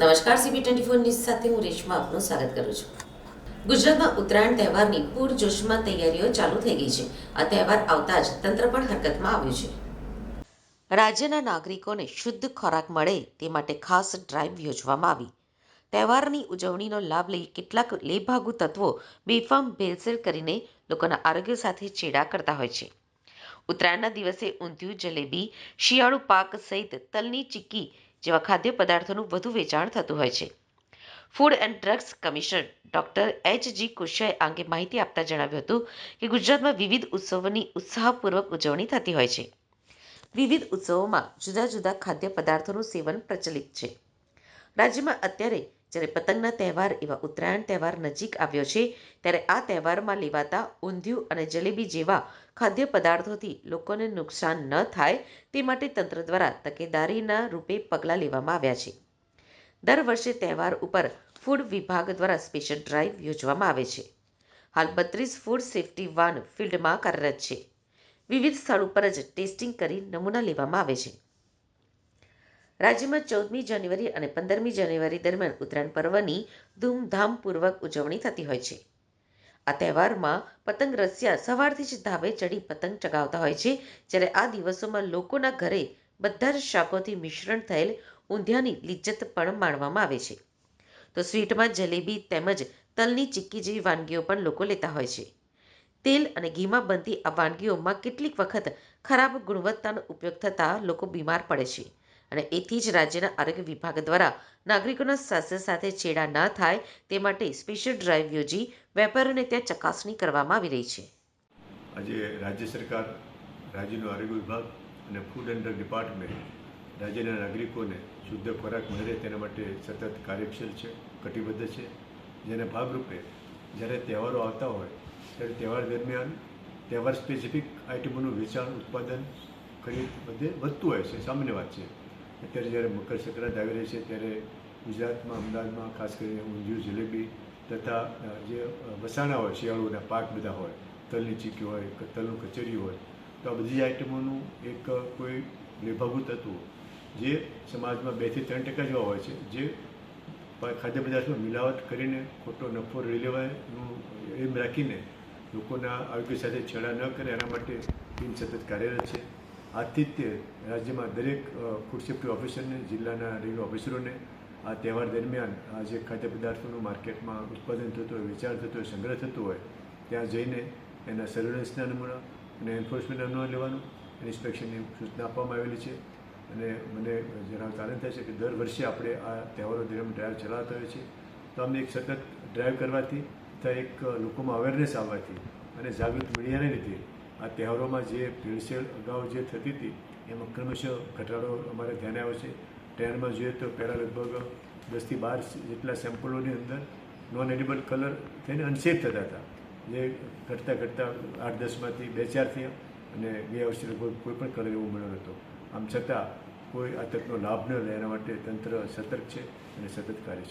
નમસ્કાર, CP24 news સાથે હું રેશમા આપનું સ્વાગત કરું છું. ગુજરાતમાં ઉત્તરાયણ તહેવારની પૂરજોશમાં તૈયારીઓ ચાલુ થઈ ગઈ છે. આ તહેવાર આવતા જ તંત્ર પણ હરકતમાં આવ્યું છે. રાજ્યના નાગરિકોને શુદ્ધ ખોરાક મળે તે માટે ખાસ ડ્રાઈવ યોજવામાં આવી. તહેવારની ઉજવણીનો લાભ લઈ કેટલાક લેભાગુ તત્વો બેફામ ભેળસેળ કરીને લોકોના આરોગ્ય સાથે ચેડા કરતા હોય છે. ઉત્તરાયણના દિવસે ઊંધિયું, જલેબી, શિયાળુ પાક સહિત તલની ચીક્કી જેવા ખાદ્ય પદાર્થોનું વધુ વેચાણ થતું હોય છે. Food and drugs commissioner doctor H.G. કુશિયાએ આ અંગે માહિતી આપતા જણાવ્યું હતું કે ગુજરાતમાં વિવિધ ઉત્સવોની ઉત્સાહપૂર્વક ઉજવણી થતી હોય છે. વિવિધ ઉત્સવોમાં જુદા જુદા ખાદ્ય પદાર્થોનું સેવન પ્રચલિત છે. રાજ્યમાં અત્યારે જ્યારે પતંગના તહેવાર એવા ઉત્તરાયણ તહેવાર નજીક આવ્યો છે, ત્યારે આ તહેવારમાં લેવાતા ઊંધિયું અને જલેબી જેવા ખાદ્ય પદાર્થોથી લોકોને નુકસાન ન થાય તે માટે તંત્ર દ્વારા તકેદારીના રૂપે પગલાં લેવામાં આવ્યા છે. દર વર્ષે તહેવાર ઉપર ફૂડ વિભાગ દ્વારા સ્પેશિયલ ડ્રાઈવ યોજવામાં આવે છે. હાલ 32 ફૂડ સેફ્ટી વાન ફિલ્ડમાં કાર્યરત છે. વિવિધ સ્થળ ઉપર જ ટેસ્ટિંગ કરી નમૂના લેવામાં આવે છે. રાજ્યમાં 14મી જાન્યુઆરી અને 15મી જાન્યુઆરી દરમિયાન ઉત્તરાયણ પર્વની ધૂમધામપૂર્વક ઉજવણી થતી હોય છે. આ તહેવારમાં પતંગ રસિયા સવારથી જ ધાબે ચડી પતંગ ચગાવતા હોય છે, જ્યારે આ દિવસોમાં લોકોના ઘરે બધા જ શાકોથી મિશ્રણ થયેલ ઊંધિયાની લિજ્જત પણ માણવામાં આવે છે. તો સ્વીટમાં જલેબી તેમજ તલની ચીક્કી જેવી વાનગીઓ પણ લોકો લેતા હોય છે. તેલ અને ઘીમાં બનતી આ વાનગીઓમાં કેટલીક વખત ખરાબ ગુણવત્તાનો ઉપયોગ થતાં લોકો બીમાર પડે છે, અને એથી જ રાજ્યના આરોગ્ય વિભાગ દ્વારા નાગરિકોના સ્વાસ્થ્ય સાથે ચેડા ન થાય તે માટે સ્પેશિયલ ડ્રાઈવ યોજી વેપારીઓને ત્યાં ચકાસણી કરવામાં આવી રહી છે. આજે રાજ્ય સરકાર, રાજ્યનું આરોગ્ય વિભાગ અને ફૂડ એન્ડ ડ્રગ ડિપાર્ટમેન્ટ રાજ્યના નાગરિકોને શુદ્ધ ખોરાક મળે તેના માટે સતત કાર્યશીલ છે, કટિબદ્ધ છે. જેના ભાગરૂપે જ્યારે તહેવારો આવતા હોય ત્યારે તહેવાર દરમિયાન તહેવાર સ્પેસિફિક આઇટમોનું વેચાણ, ઉત્પાદન, ખરીદ બધે વધતું હોય છે, સામાન્ય વાત છે. અત્યારે જ્યારે મકર સંક્રાંતિ આવી રહી છે ત્યારે ગુજરાતમાં, અમદાવાદમાં ખાસ કરીને ઊંધિયું, જલેબી તથા જે વસાણા હોય, શિયાળુના પાક બધા હોય, તલની ચીક્કી હોય, તલનું કચેરી હોય, તો આ બધી આઇટમોનું એક કોઈ લેભાગુ તત્વો જે સમાજમાં 2 થી 3% જેવા હોય છે, જે ખાદ્ય પદાર્થમાં મિલાવટ કરીને ખોટો નફો લઈ લેવાનું એમ રાખીને લોકોના આરોગ્ય સાથે છેડા ન કરે એના માટે ટીમ સતત કાર્યરત છે. આજથી જ તે રાજ્યમાં દરેક ફૂડ સેફ્ટી ઓફિસરને, જિલ્લાના રેવન્યુ ઓફિસરોને આ તહેવાર દરમિયાન આ જે ખાદ્ય પદાર્થોનું માર્કેટમાં ઉત્પાદન થતું હોય, વેચાણ થતું હોય, સંગ્રહ થતો હોય ત્યાં જઈને એના સર્વેલન્સના નમૂના અને એન્ફોર્સમેન્ટના નમૂના લેવાનું, ઇન્સ્પેક્શનની સૂચના આપવામાં આવેલી છે. અને મને જણાવતા આનંદ થાય છે કે દર વર્ષે આપણે આ તહેવારો દરમિયાન ડ્રાઈવ ચલાવતા હોઈએ છીએ. તો અમને એક સતત ડ્રાઈવ કરવાથી તથા એક લોકોમાં અવેરનેસ આવવાથી અને જાગૃત મીડિયાને લીધે આ તહેવારોમાં જે ભેળસેળ અગાઉ જે થતી હતી એમાં ક્રમશઃ ઘટાડો અમારે ધ્યાને આવ્યો છે. ટ્રેનમાં જોઈએ તો પહેલાં લગભગ 10 થી 12 જેટલા સેમ્પલોની અંદર નોન એડિબલ કલર થઈને અનસેફ થતા હતા, જે ઘટતા 8-10માંથી 2-4 થયા અને 2 વર્ષે લગભગ કોઈ પણ કલર એવો મળ્યો નહોતો. આમ છતાં કોઈ આ તકનો લાભ ન લે એના માટે તંત્ર સતર્ક છે અને સતત કાર્ય છે.